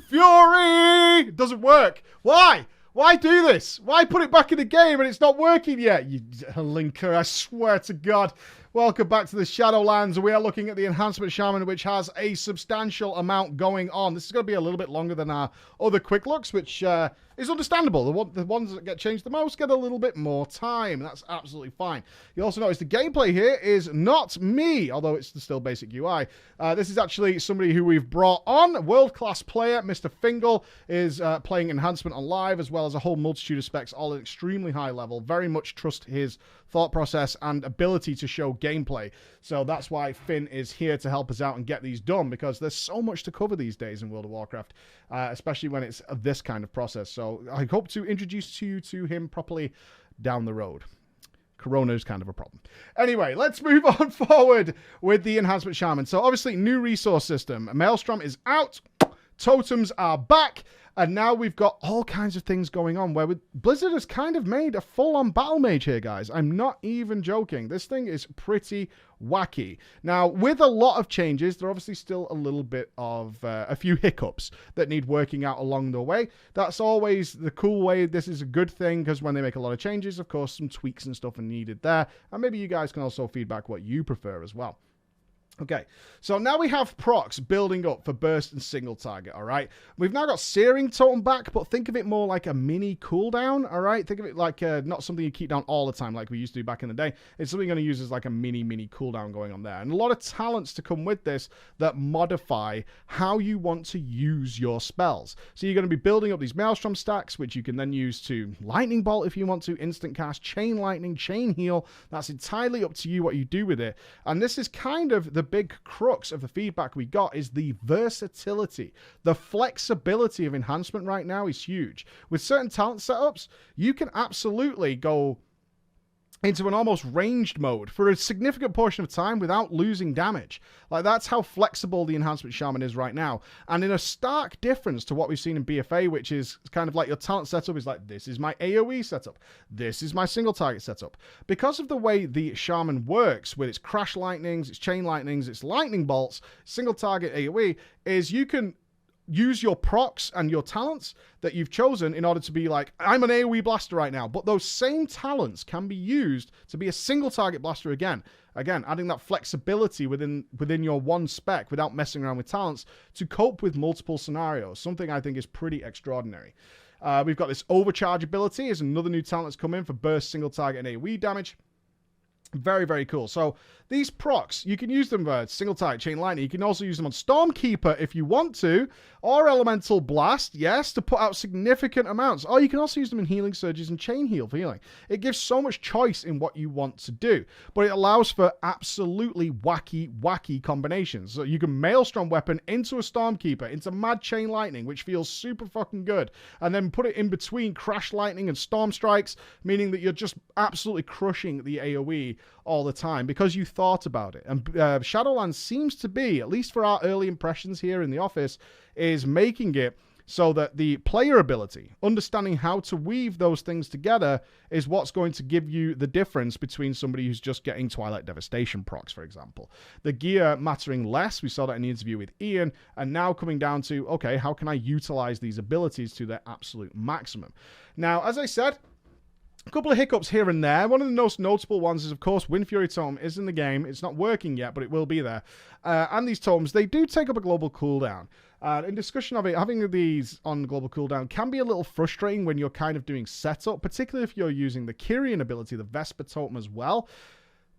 Fury! It doesn't work. Why? Why do this? Why put it back in the game and it's not working yet? You linker, I swear to God. Welcome back to the Shadowlands. We are looking at the Enhancement Shaman, which has a substantial amount going on. This is going to be a little bit longer than our other quick looks, which is understandable. The ones that get changed the most get a little bit more time. That's absolutely fine. You also notice the gameplay here is not me, although it's still basic UI. This is actually somebody who we've brought on, a world-class player. Mr. Fingal is playing Enhancement on live, as well as a whole multitude of specs, all at extremely high level. Very much trust his thought process and ability to show gameplay. So that's why Finn is here to help us out and get these done, because there's so much to cover these days in World of Warcraft, especially when it's this kind of process. So I hope to introduce you to him properly down the road. Corona is kind of a problem. Anyway, let's move on forward with the Enhancement Shaman. So obviously, new resource system. Maelstrom is out. Totems are back. And now we've got all kinds of things going on where Blizzard has kind of made a full-on battle mage here, guys. I'm not even joking. This thing is pretty wacky. Now, with a lot of changes, there are obviously still a little bit of a few hiccups that need working out along the way. That's always the cool way. This is a good thing, because when they make a lot of changes, of course, some tweaks and stuff are needed there. And maybe you guys can also feedback what you prefer as well. Okay, so now we have procs building up for burst and single target, all right? We've now got Searing Totem back, but think of it more like a mini cooldown, all right? Think of it like not something you keep down all the time like we used to do back in the day. It's something you're going to use as like a mini cooldown going on there. And a lot of talents to come with this that modify how you want to use your spells. So you're going to be building up these Maelstrom stacks, which you can then use to Lightning Bolt if you want to, instant cast, Chain Lightning, Chain Heal. That's entirely up to you what you do with it. And this is kind of the big crux of the feedback we got, is the versatility. The flexibility of enhancement right now is huge. With certain talent setups, you can absolutely go into an almost ranged mode for a significant portion of time without losing damage. Like, that's how flexible the Enhancement Shaman is right now. And in a stark difference to what we've seen in BFA, which is kind of like your talent setup is like, this is my AoE setup. This is my single target setup. Because of the way the Shaman works with its Crash Lightnings, its Chain Lightnings, its Lightning Bolts, single target AoE, is you can use your procs and your talents that you've chosen in order to be like, I'm an AoE blaster right now, but those same talents can be used to be a single target blaster again. Again, adding that flexibility within your one spec without messing around with talents to cope with multiple scenarios. Something I think is pretty extraordinary. We've got this Overcharge ability is another new talent that's come in for burst, single target, and AoE damage. Very, very cool. So these procs, you can use them for single target, Chain Lightning. You can also use them on Stormkeeper if you want to, or Elemental Blast, yes, to put out significant amounts. Or you can also use them in Healing Surges and Chain Heal for healing. It gives so much choice in what you want to do, but it allows for absolutely wacky combinations. So you can Maelstrom Weapon into a Stormkeeper, into Mad Chain Lightning, which feels super fucking good, and then put it in between Crash Lightning and Storm Strikes, meaning that you're just absolutely crushing the AoE all the time because you thought about it. And Shadowlands seems to be, at least for our early impressions here in the office, is making it so that the player ability, understanding how to weave those things together, is what's going to give you the difference between somebody who's just getting Twilight Devastation procs, for example. The gear mattering less, we saw that in the interview with Ian, and now coming down to, okay, how can I utilize these abilities to their absolute maximum? Now, as I said, a couple of hiccups here and there. One of the most notable ones is, of course, Windfury Totem is in the game. It's not working yet, but it will be there. And these totems, they do take up a global cooldown. In discussion of it, having these on global cooldown can be a little frustrating when you're kind of doing setup, particularly if you're using the Kyrian ability, the Vesper Totem as well.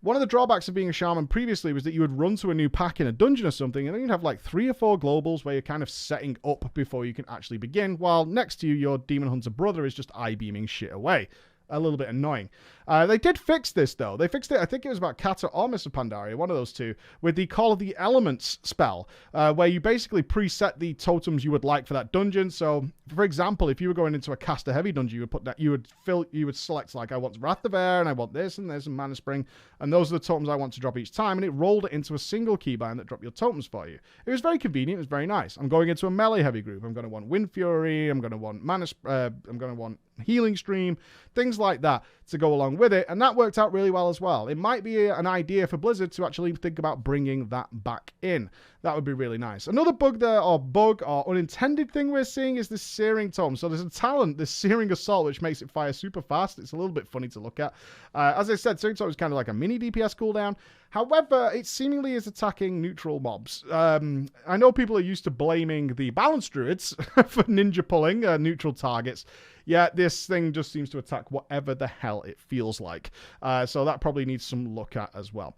One of the drawbacks of being a shaman previously was that you would run to a new pack in a dungeon or something, and then you'd have like 3 or 4 globals where you're kind of setting up before you can actually begin, while next to you, your Demon Hunter brother is just eye-beaming shit away. A little bit annoying. They did fix this, though. They fixed it, I think it was about Kata or Mr. Pandaria, one of those two, with the Call of the Elements spell, where you basically preset the totems you would like for that dungeon. So, for example, if you were going into a caster heavy dungeon, you would put that, you would select, like, I want Wrath of Air, and I want this, and Mana Spring, and those are the totems I want to drop each time, and it rolled it into a single keybind that dropped your totems for you. It was very convenient, it was very nice. I'm going into a melee heavy group, I'm going to want Windfury, I'm going to want I'm going to want Healing Stream, things like that to go along with it, and that worked out really well as well. It might be an idea for Blizzard to actually think about bringing that back in. That would be really nice. Another bug or unintended thing we're seeing is this Searing Totem. So there's a talent, this Searing of Soul, which makes it fire super fast. It's a little bit funny to look at. As I said, Searing Totem is kind of like a mini DPS cooldown. However, it seemingly is attacking neutral mobs. I know people are used to blaming the balanced druids for ninja pulling neutral targets. Yeah, this thing just seems to attack whatever the hell it feels like. So that probably needs some look at as well.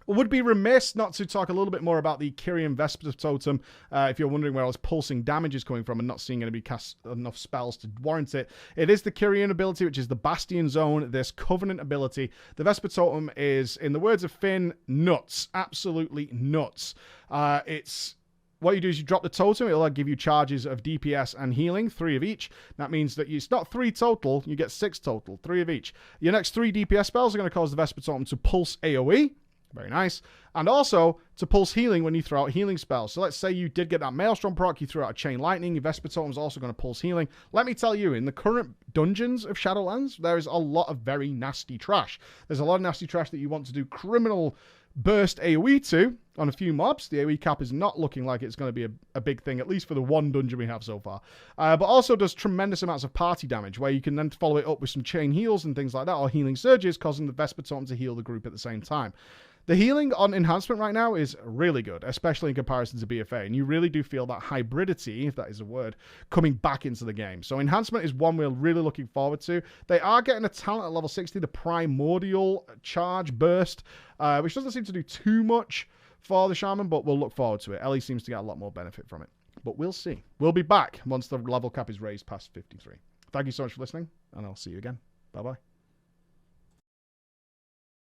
Would be remiss not to talk a little bit more about the Kyrian Vesper Totem. If you're wondering where all this pulsing damage is coming from and not seeing anybody cast enough spells to warrant it, it is the Kyrian ability, which is the Bastion Zone, this Covenant ability. The Vesper Totem is, in the words of Finn, nuts. Absolutely nuts. What you do is you drop the totem. It'll give you charges of DPS and healing, 3 of each. That means that it's not 3 total, you get 6 total, 3 of each. Your next 3 DPS spells are going to cause the Vesper Totem to pulse AoE. Very nice. And also to pulse healing when you throw out healing spells. So let's say you did get that Maelstrom proc, you threw out a Chain Lightning, your Vesper Totem is also going to pulse healing. Let me tell you, in the current dungeons of Shadowlands, there is a lot of very nasty trash. There's a lot of nasty trash that you want to do criminal burst AoE to on a few mobs. The AoE cap is not looking like it's going to be a big thing, at least for the one dungeon we have so far. But also does tremendous amounts of party damage, where you can then follow it up with some chain heals and things like that, or healing surges, causing the Vesper Totem to heal the group at the same time. The healing on Enhancement right now is really good, especially in comparison to BFA, and you really do feel that hybridity, if that is a word, coming back into the game. So Enhancement is one we're really looking forward to. They are getting a talent at level 60, the Primordial Charge Burst, which doesn't seem to do too much for the Shaman, but we'll look forward to it. Ellie seems to get a lot more benefit from it, but we'll see. We'll be back once the level cap is raised past 53. Thank you so much for listening, and I'll see you again. Bye-bye.